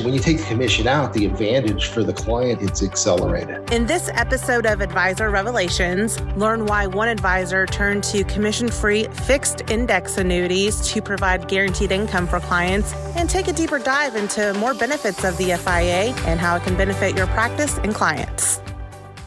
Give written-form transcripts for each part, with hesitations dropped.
When you take the commission out, the advantage for the client, it's accelerated. In this episode of Advisor Revelations, learn why one advisor turned to commission-free fixed index annuities to provide guaranteed income for clients, and take a deeper dive into more benefits of the FIA and how it can benefit your practice and clients.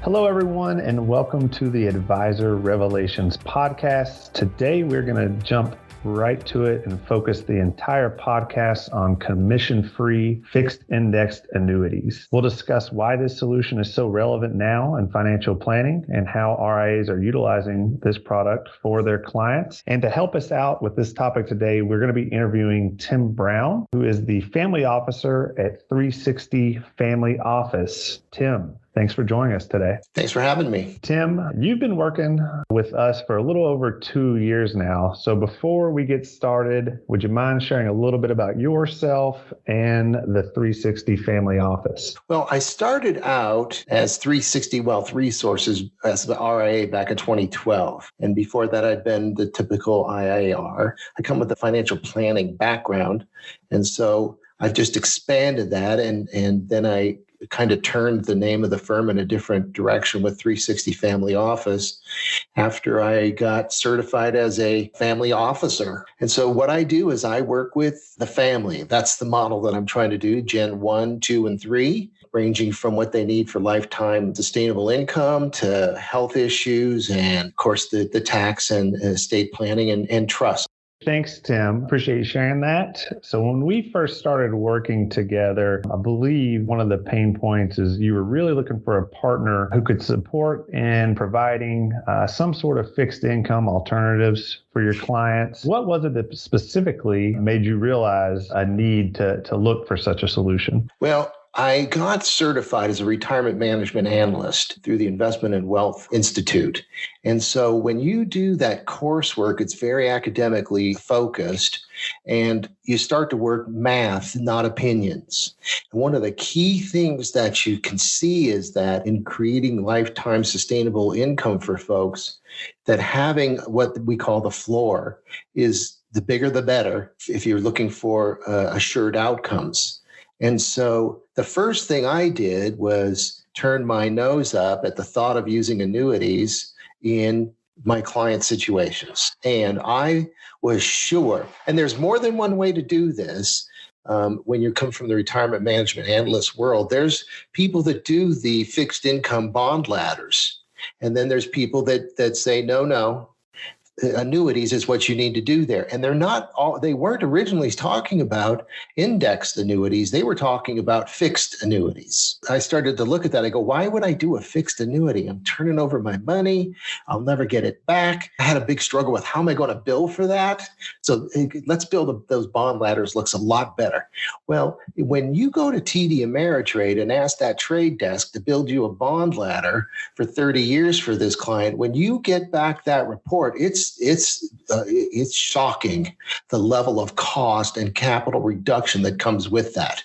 Hello, everyone, and welcome to the Advisor Revelations podcast. Today, we're going to jump right to it and focus the entire podcast on commission-free fixed indexed annuities. We'll discuss why this solution is so relevant now in financial planning and how RIAs are utilizing this product for their clients. And to help us out with this topic today, we're going to be interviewing Tim Brown, who is the family officer at 360 Family Office. Tim, thanks for joining us today. Thanks for having me. Tim, you've been working with us for a little over 2 years now. So before we get started, would you mind sharing a little bit about yourself and the 360 Family Office? Well, I started out as 360 Wealth Resources as the RIA back in 2012. And before that, I'd been the typical IIR. I come with a financial planning background. And so I've just expanded that. And then I kind of turned the name of the firm in a different direction with 360 Family Office after I got certified as a family officer. And so what I do is I work with the family. That's the model that I'm trying to do, Gen 1, 2, and 3, ranging from what they need for lifetime sustainable income to health issues and, of course, the tax and estate planning and trust. Thanks, Tim. Appreciate you sharing that. So when we first started working together, I believe one of the pain points is you were really looking for a partner who could support in providing some sort of fixed income alternatives for your clients. What was it that specifically made you realize a need to look for such a solution? Well, I got certified as a retirement management analyst through the Investment and Wealth Institute. And so when you do that coursework, it's very academically focused and you start to work math, not opinions. And one of the key things that you can see is that in creating lifetime sustainable income for folks, that having what we call the floor is the bigger the better if you're looking for assured outcomes. And so the first thing I did was turn my nose up at the thought of using annuities in my client situations. And I was sure, and there's more than one way to do this. When you come from the retirement management analyst world, there's people that do the fixed income bond ladders. And then there's people that say, no. Annuities is what you need to do there. And they weren't originally talking about indexed annuities. They were talking about fixed annuities. I started to look at that. I go, why would I do a fixed annuity? I'm turning over my money. I'll never get it back. I had a big struggle with how am I going to bill for that? So let's build those bond ladders. Looks a lot better. Well, when you go to TD Ameritrade and ask that trade desk to build you a bond ladder for 30 years for this client, when you get back that report, it's shocking the level of cost and capital reduction that comes with that,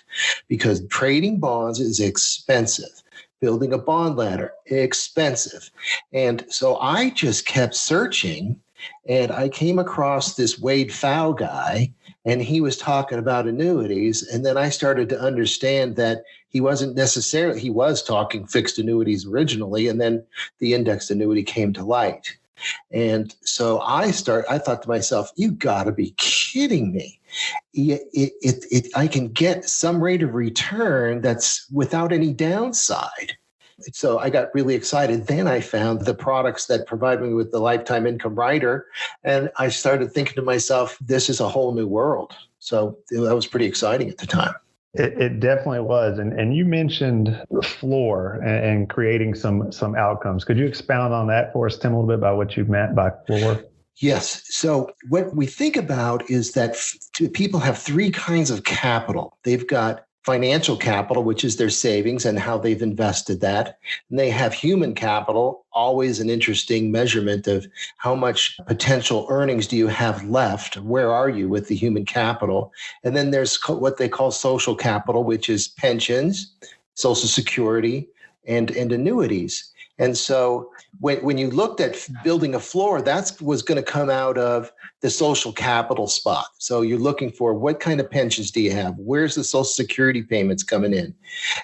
because trading bonds is expensive. Building a bond ladder, expensive. And so I just kept searching and I came across this Wade Pfau guy and he was talking about annuities. And then I started to understand that he was talking fixed annuities originally, and then the indexed annuity came to light. And so I thought to myself, you got to be kidding me. I can get some rate of return that's without any downside. So I got really excited. Then I found the products that provide me with the lifetime income rider. And I started thinking to myself, this is a whole new world. So that was pretty exciting at the time. It definitely was. And you mentioned the floor and creating some outcomes. Could you expound on that for us, Tim, a little bit about what you meant by floor? Yes. So what we think about is that people have three kinds of capital. They've got financial capital, which is their savings and how they've invested that. And they have human capital, always an interesting measurement of how much potential earnings do you have left? Where are you with the human capital? And then there's what they call social capital, which is pensions, Social Security, and annuities. And so when you looked at building a floor, that was going to come out of the social capital spot. So you're looking for what kind of pensions do you have? Where's the Social Security payments coming in?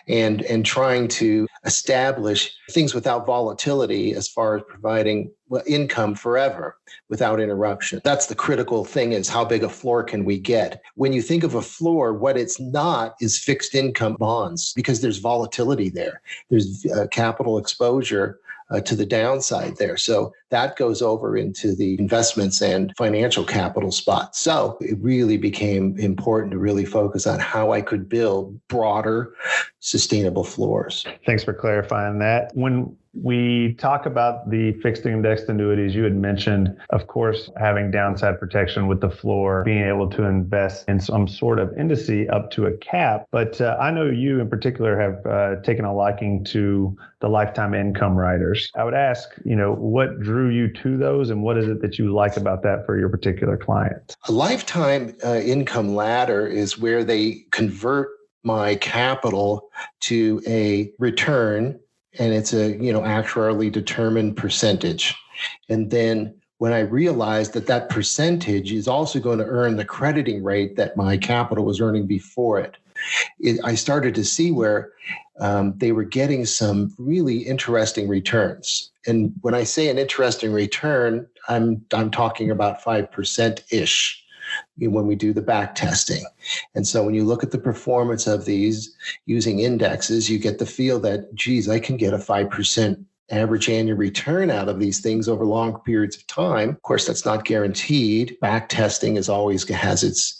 And trying to establish things without volatility as far as providing income forever without interruption. That's the critical thing, is how big a floor can we get? When you think of a floor, what it's not is fixed income bonds, because there's volatility there. There's capital exposure to the downside there. So that goes over into the investments and financial capital spot. So it really became important to really focus on how I could build broader, sustainable floors. Thanks for clarifying that. When we talk about the fixed indexed annuities, you had mentioned, of course, having downside protection with the floor, being able to invest in some sort of indice up to a cap. But I know you in particular have taken a liking to the lifetime income riders. I would ask, what drew you to those, and what is it that you like about that for your particular client? A lifetime income ladder is where they convert my capital to a return, and it's a actuarially determined percentage. And then when I realized that percentage is also going to earn the crediting rate that my capital was earning before it, I started to see where they were getting some really interesting returns. And when I say an interesting return, I'm talking about 5%-ish. When we do the back testing. And so when you look at the performance of these using indexes, you get the feel that, geez, I can get a 5% average annual return out of these things over long periods of time. Of course, that's not guaranteed. Back testing has its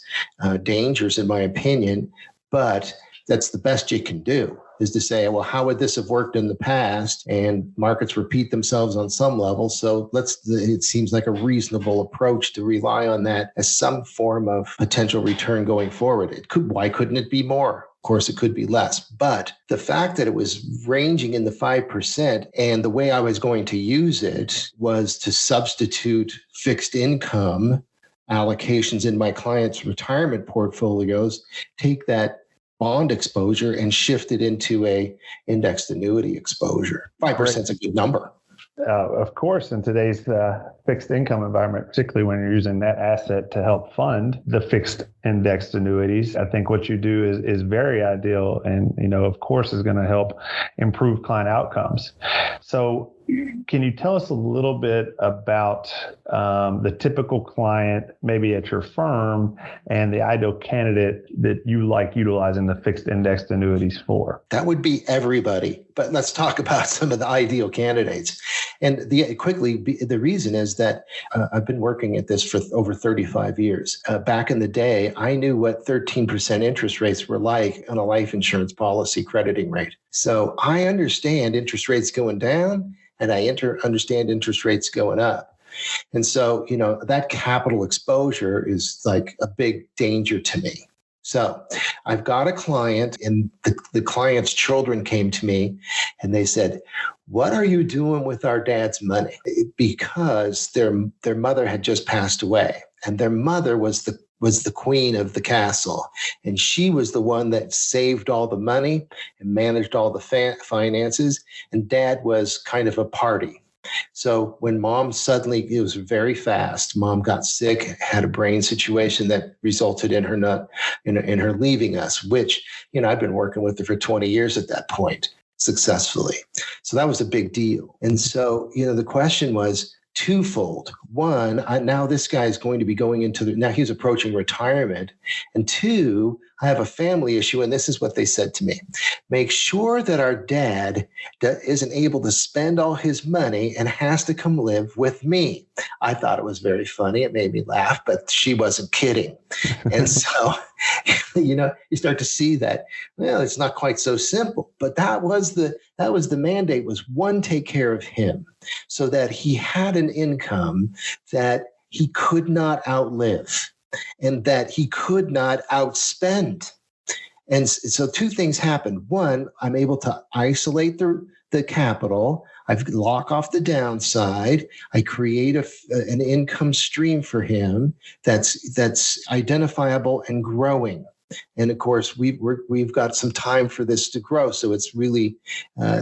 dangers, in my opinion, but that's the best you can do, is to say, well, how would this have worked in the past? And markets repeat themselves on some level. So it seems like a reasonable approach to rely on that as some form of potential return going forward. Why couldn't it be more? Of course, it could be less. But the fact that it was ranging in the 5%, and the way I was going to use it was to substitute fixed income allocations in my clients' retirement portfolios, take that bond exposure and shift it into a indexed annuity exposure. 5% is a good number. Of course, in today's fixed income environment, particularly when you're using that asset to help fund the fixed indexed annuities, I think what you do is very ideal, and of course is going to help improve client outcomes. So can you tell us a little bit about the typical client, maybe at your firm, and the ideal candidate that you like utilizing the fixed indexed annuities for? That would be everybody. But let's talk about some of the ideal candidates. And the reason is that I've been working at this for over 35 years. Back in the day, I knew what 13% interest rates were like on a life insurance policy crediting rate. So I understand interest rates going down, and I understand interest rates going up. And so, that capital exposure is like a big danger to me. So I've got a client, and the client's children came to me and they said, "What are you doing with our dad's money?" Because their mother had just passed away, and their mother was the queen of the castle. And she was the one that saved all the money and managed all the finances. And dad was kind of a party. So when mom it was very fast. Mom got sick, had a brain situation that resulted in her leaving us, which, I've been working with her for 20 years at that point successfully. So that was a big deal. And so, the question was twofold. One, now this guy is going to be going now he's approaching retirement. And two, I have a family issue, and this is what they said to me. Make sure that our dad isn't able to spend all his money and has to come live with me. I thought it was very funny. It made me laugh, but she wasn't kidding. And so, you start to see that, well, it's not quite so simple. But that was the mandate, was one, take care of him so that he had an income that he could not outlive, and that he could not outspend. And so two things happen. One, I'm able to isolate the capital. I lock off the downside. I create an income stream for him that's identifiable and growing. And of course, we've got some time for this to grow. So it's really,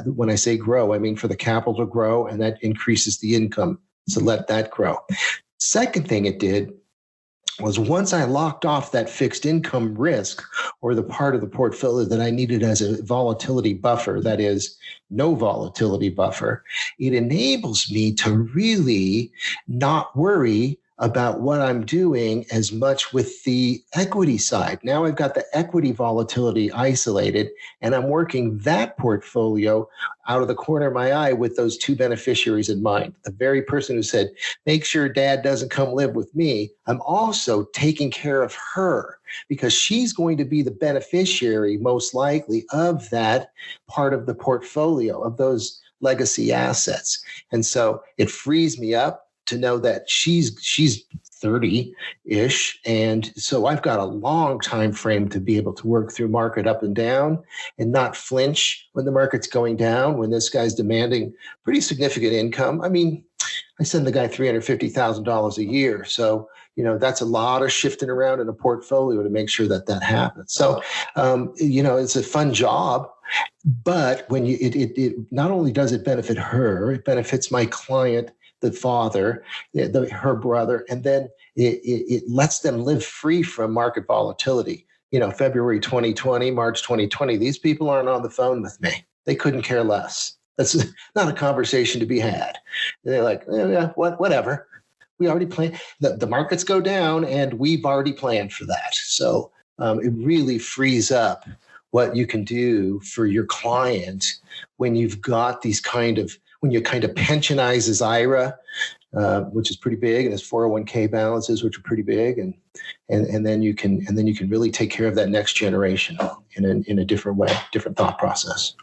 when I say grow, I mean for the capital to grow, and that increases the income. So let that grow. Second thing it did was once I locked off that fixed income risk, or the part of the portfolio that I needed as a volatility buffer, that is no volatility buffer, it enables me to really not worry about what I'm doing as much with the equity side. Now I've got the equity volatility isolated, and I'm working that portfolio out of the corner of my eye with those two beneficiaries in mind. The very person who said, make sure dad doesn't come live with me, I'm also taking care of her, because she's going to be the beneficiary most likely of that part of the portfolio, of those legacy assets. And so it frees me up to know that she's 30-ish. And so I've got a long time frame to be able to work through market up and down and not flinch when the market's going down, when this guy's demanding pretty significant income. I mean, I send the guy $350,000 a year. So, that's a lot of shifting around in a portfolio to make sure that happens. So, it's a fun job. But when it not only does it benefit her, it benefits my client, the father, her brother, and then it lets them live free from market volatility. February 2020, March 2020, these people aren't on the phone with me. They couldn't care less. That's not a conversation to be had. They're like, yeah, whatever. We already planned. The markets go down, and we've already planned for that. So it really frees up what you can do for your client when you've got these when you kind of pensionize his IRA, which is pretty big, and his 401k balances, which are pretty big, and then you can really take care of that next generation in a different way, different thought process.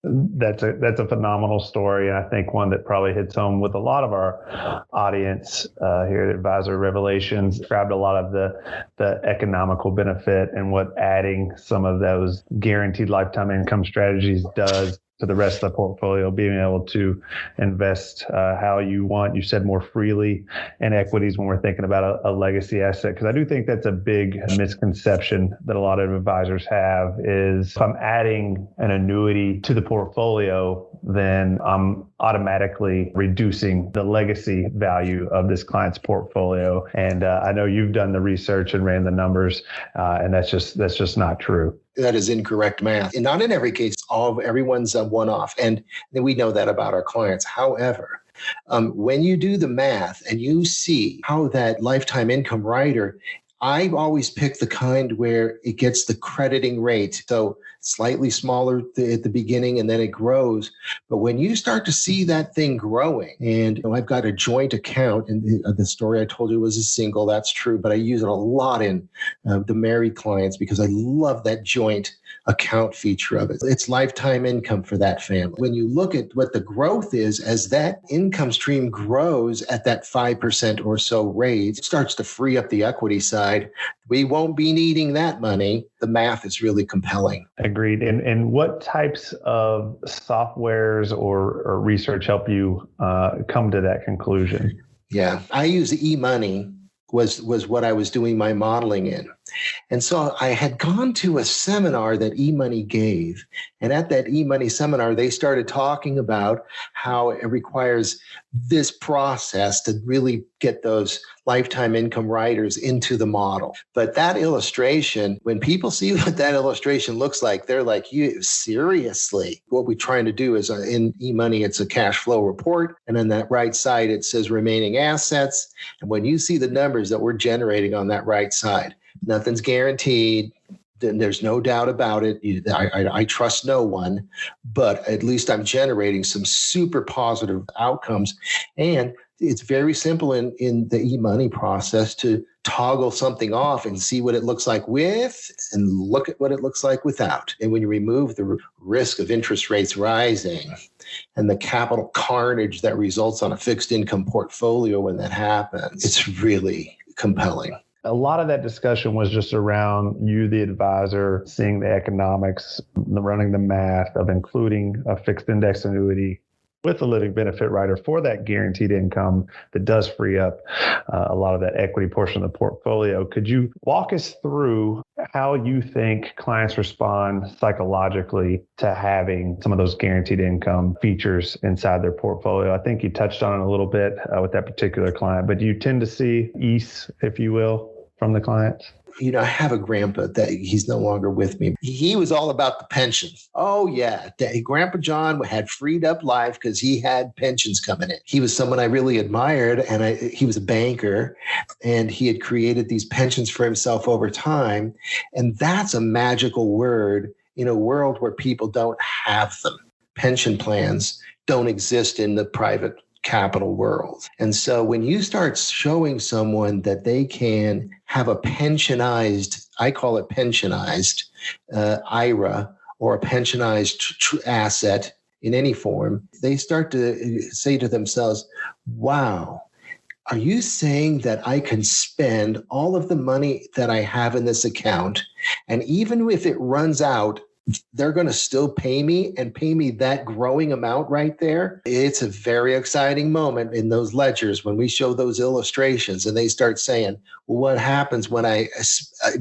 That's a phenomenal story, and I think one that probably hits home with a lot of our audience here at Advisor Revelations. Described a lot of the economical benefit and what adding some of those guaranteed lifetime income strategies does to the rest of the portfolio, being able to invest how you want. You said more freely in equities when we're thinking about a legacy asset, because I do think that's a big misconception that a lot of advisors have is if I'm adding an annuity to the portfolio, then I'm automatically reducing the legacy value of this client's portfolio. And I know you've done the research and ran the numbers, and that's just not true. That is incorrect math. And not in every case, everyone's a one-off. And we know that about our clients. However, when you do the math and you see how that lifetime income rider, I've always picked the kind where it gets the crediting rate. So slightly smaller at the beginning, and then it grows. But when you start to see that thing growing, and I've got a joint account, and the story I told you was a single, that's true, but I use it a lot in the married clients because I love that joint account feature of it. It's lifetime income for that family. When you look at what the growth is, as that income stream grows at that 5% or so rate, it starts to free up the equity side. We won't be needing that money. The math is really compelling. Agreed. And what types of softwares or research help you come to that conclusion? Yeah, I use eMoney was what I was doing my modeling in. And so I had gone to a seminar that eMoney gave. And at that eMoney seminar, they started talking about how it requires this process to really get those lifetime income riders into the model. But that illustration, when people see what that illustration looks like, they're like, you seriously? What we're trying to do is in eMoney, it's a cash flow report. And on that right side, it says remaining assets. And when you see the numbers that we're generating on that right side, nothing's guaranteed. There's no doubt about it. I trust no one, but at least I'm generating some super positive outcomes. And it's very simple in the eMoney process to toggle something off and see what it looks like with and look at what it looks like without. And when you remove the risk of interest rates rising and the capital carnage that results on a fixed income portfolio when that happens, it's really compelling. A lot of that discussion was just around you, the advisor, seeing the economics, running the math of including a fixed index annuity with a living benefit rider for that guaranteed income that does free up a lot of that equity portion of the portfolio. Could you walk us through how you think clients respond psychologically to having some of those guaranteed income features inside their portfolio? I think you touched on it a little bit with that particular client, but do you tend to see ease, if you will, from the clients? I have a grandpa that he's no longer with me. He was all about the pension. Oh, yeah. Grandpa John had freed up life because he had pensions coming in. He was someone I really admired, and he was a banker, and he had created these pensions for himself over time. And that's a magical word in a world where people don't have them. Pension plans don't exist in the private capital world. And so when you start showing someone that they can have a pensionized, I call it pensionized IRA or a pensionized asset in any form, they start to say to themselves, wow, are you saying that I can spend all of the money that I have in this account, and even if it runs out, they're going to still pay me and pay me that growing amount right there? It's a very exciting moment in those ledgers when we show those illustrations and they start saying, well, what happens when I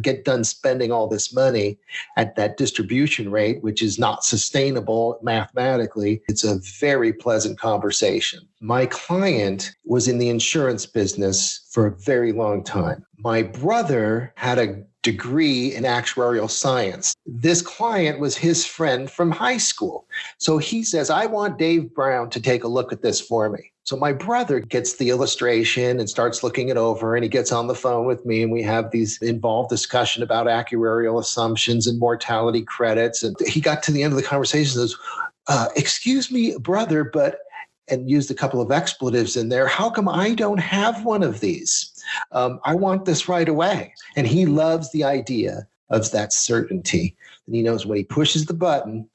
get done spending all this money at that distribution rate, which is not sustainable mathematically? It's a very pleasant conversation. My client was in the insurance business for a very long time. My brother had a degree in actuarial science. This client was his friend from high school. So he says, I want Dave Brown to take a look at this for me. So my brother gets the illustration and starts looking it over, and he gets on the phone with me, and we have these involved discussion about actuarial assumptions and mortality credits. And he got to the end of the conversation and says, excuse me, brother, and used a couple of expletives in there. How come I don't have one of these? I want this right away. And he loves the idea of that certainty. And he knows when he pushes the button,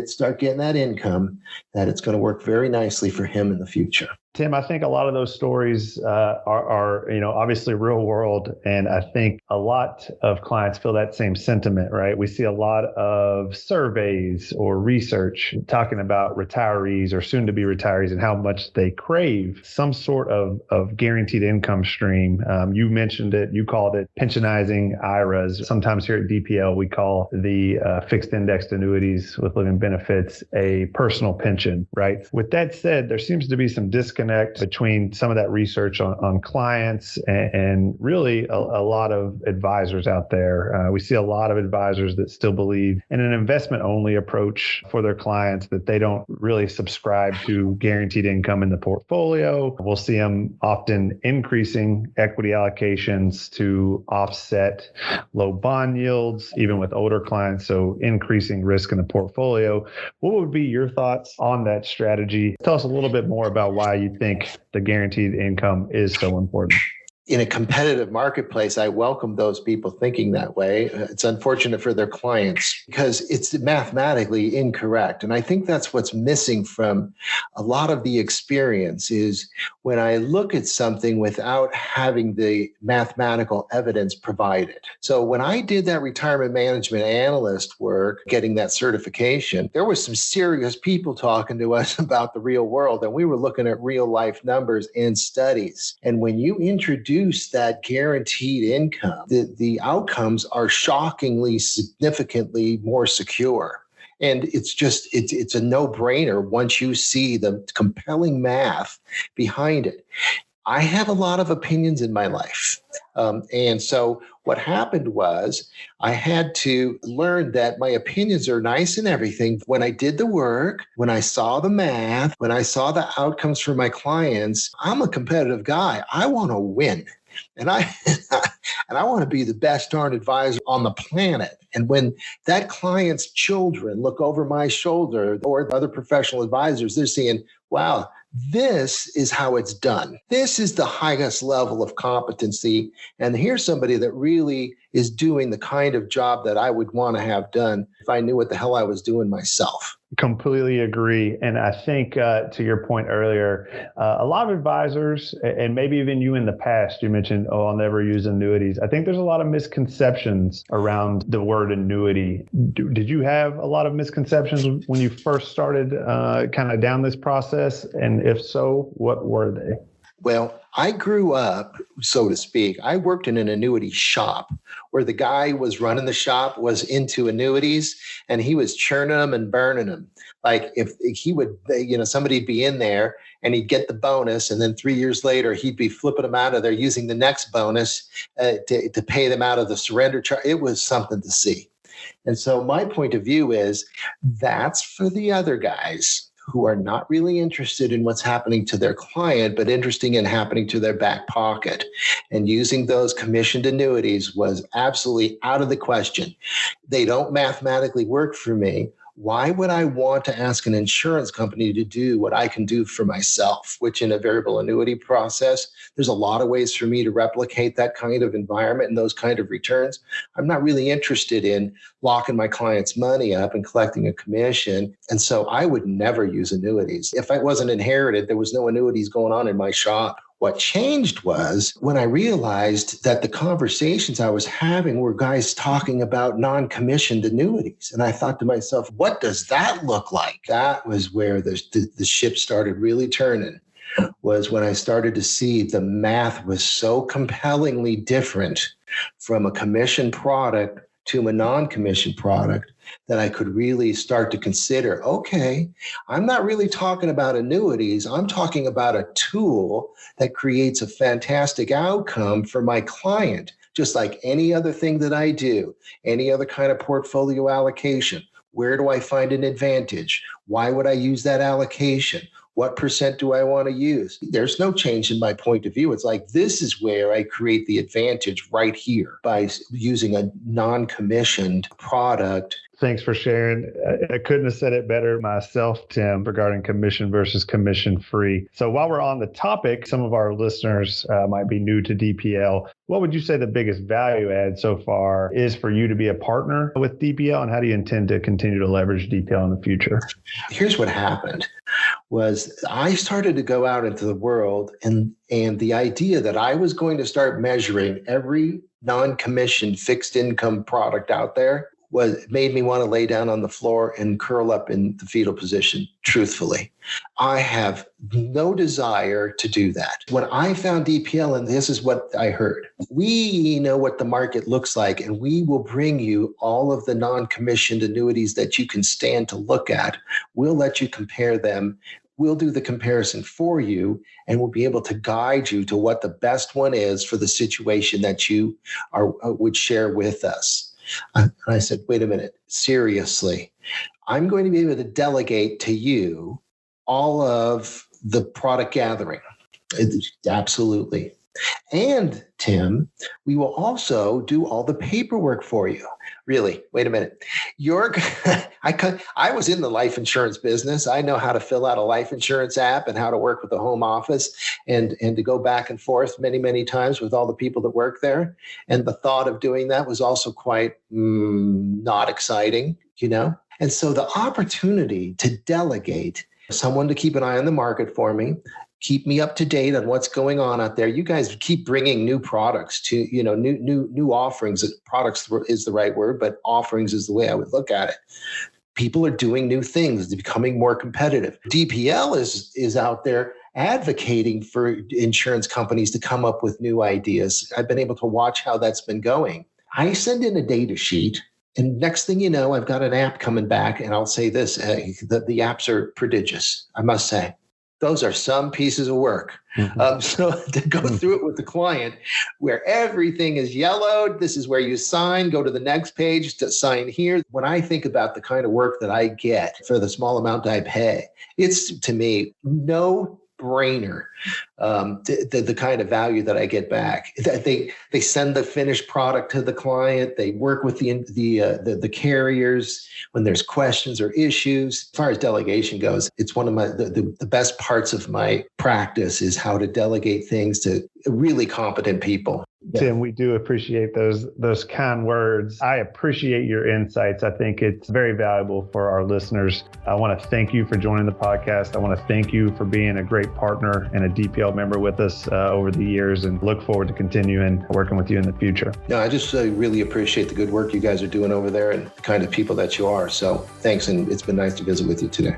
start getting that income, that it's going to work very nicely for him in the future. Tim, I think a lot of those stories are obviously real world. And I think a lot of clients feel that same sentiment, right? We see a lot of surveys or research talking about retirees or soon to be retirees and how much they crave some sort of guaranteed income stream. You mentioned it, you called it pensionizing IRAs. Sometimes here at DPL, we call the fixed indexed annuities with living benefits a personal pension, right? With that said, there seems to be some disconnect between some of that research on clients and really a lot of advisors out there. We see a lot of advisors that still believe in an investment-only approach for their clients, that they don't really subscribe to guaranteed income in the portfolio. We'll see them often increasing equity allocations to offset low bond yields, even with older clients, so increasing risk in the portfolio. What would be your thoughts on that strategy? Tell us a little bit more about why you think the guaranteed income is so important. In a competitive marketplace, I welcome those people thinking that way. It's unfortunate for their clients because it's mathematically incorrect. And I think that's what's missing from a lot of the experience is when I look at something without having the mathematical evidence provided. So when I did that retirement management analyst work, getting that certification, there was some serious people talking to us about the real world. And we were looking at real life numbers and studies. And when you introduce that guaranteed income, the outcomes are shockingly, significantly more secure. And it's a no-brainer once you see the compelling math behind it. I have a lot of opinions in my life. And so what happened was I had to learn that my opinions are nice and everything. When I did the work, when I saw the math, when I saw the outcomes for my clients, I'm a competitive guy. I want to win. And I want to be the best darn advisor on the planet. And when that client's children look over my shoulder or other professional advisors, they're saying, wow, this is how it's done. This is the highest level of competency. And here's somebody that really is doing the kind of job that I would want to have done if I knew what the hell I was doing myself. Completely agree. And I think to your point earlier, a lot of advisors, and maybe even you in the past, you mentioned, oh, I'll never use annuities. I think there's a lot of misconceptions around the word annuity. Did you have a lot of misconceptions when you first started kind of down this process? And if so, what were they? Well, I grew up, so to speak, I worked in an annuity shop where the guy was running the shop was into annuities and he was churning them and burning them. Like if he would, somebody'd be in there and he'd get the bonus. And then 3 years later, he'd be flipping them out of there using the next bonus to pay them out of the surrender charge. It was something to see. And so my point of view is that's for the other guys who are not really interested in what's happening to their client, but interested in happening to their back pocket. And using those commissioned annuities was absolutely out of the question. They don't mathematically work for me. Why would I want to ask an insurance company to do what I can do for myself, which in a variable annuity process, there's a lot of ways for me to replicate that kind of environment and those kind of returns. I'm not really interested in locking my client's money up and collecting a commission. And so I would never use annuities. If I wasn't inherited, there was no annuities going on in my shop. What changed was when I realized that the conversations I was having were guys talking about non-commissioned annuities. And I thought to myself, what does that look like? That was where the ship started really turning, was when I started to see the math was so compellingly different from a commissioned product to a non-commissioned product that I could really start to consider, okay, I'm not really talking about annuities. I'm talking about a tool that creates a fantastic outcome for my client, just like any other thing that I do, any other kind of portfolio allocation. Where do I find an advantage? Why would I use that allocation? What percent do I want to use? There's no change in my point of view. It's like, this is where I create the advantage right here by using a non-commissioned product. Thanks for sharing. I couldn't have said it better myself, Tim, regarding commission versus commission free. So while we're on the topic, some of our listeners might be new to DPL. What would you say the biggest value add so far is for you to be a partner with DPL, and how do you intend to continue to leverage DPL in the future? Here's what happened was I started to go out into the world and the idea that I was going to start measuring every non-commissioned fixed income product out there made me want to lay down on the floor and curl up in the fetal position, truthfully. I have no desire to do that. When I found DPL, and this is what I heard, we know what the market looks like, and we will bring you all of the non-commissioned annuities that you can stand to look at. We'll let you compare them. We'll do the comparison for you, and we'll be able to guide you to what the best one is for the situation that you would share with us. And I said, wait a minute, seriously, I'm going to be able to delegate to you all of the product gathering. Absolutely. And Tim, we will also do all the paperwork for you. Really, wait a minute. I was in the life insurance business. I know how to fill out a life insurance app and how to work with the home office and to go back and forth many, many times with all the people that work there. And the thought of doing that was also quite not exciting, And so the opportunity to delegate someone to keep an eye on the market for me, keep me up to date on what's going on out there. You guys keep bringing new products to, new offerings. Products is the right word, but offerings is the way I would look at it. People are doing new things. They're becoming more competitive. DPL is out there advocating for insurance companies to come up with new ideas. I've been able to watch how that's been going. I send in a data sheet, and next thing you know, I've got an app coming back, and I'll say this, the apps are prodigious, I must say. Those are some pieces of work. Mm-hmm. So to go through it with the client where everything is yellowed, this is where you sign, go to the next page to sign here. When I think about the kind of work that I get for the small amount I pay, it's to me, no brainer, the kind of value that I get back. They send the finished product to the client. They work with the carriers when there's questions or issues. As far as delegation goes, it's one of the best parts of my practice is how to delegate things to really competent people. Tim, we do appreciate those kind words. I appreciate your insights. I think it's very valuable for our listeners. I want to thank you for joining the podcast. I want to thank you for being a great partner and a DPL member with us over the years, and look forward to continuing working with you in the future. No, I just really appreciate the good work you guys are doing over there and the kind of people that you are. So thanks, and it's been nice to visit with you today.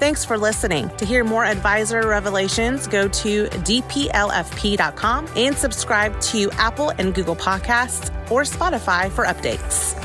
Thanks for listening. To hear more Advisor Revelations, go to dplfp.com and subscribe to Apple and Google Podcasts or Spotify for updates.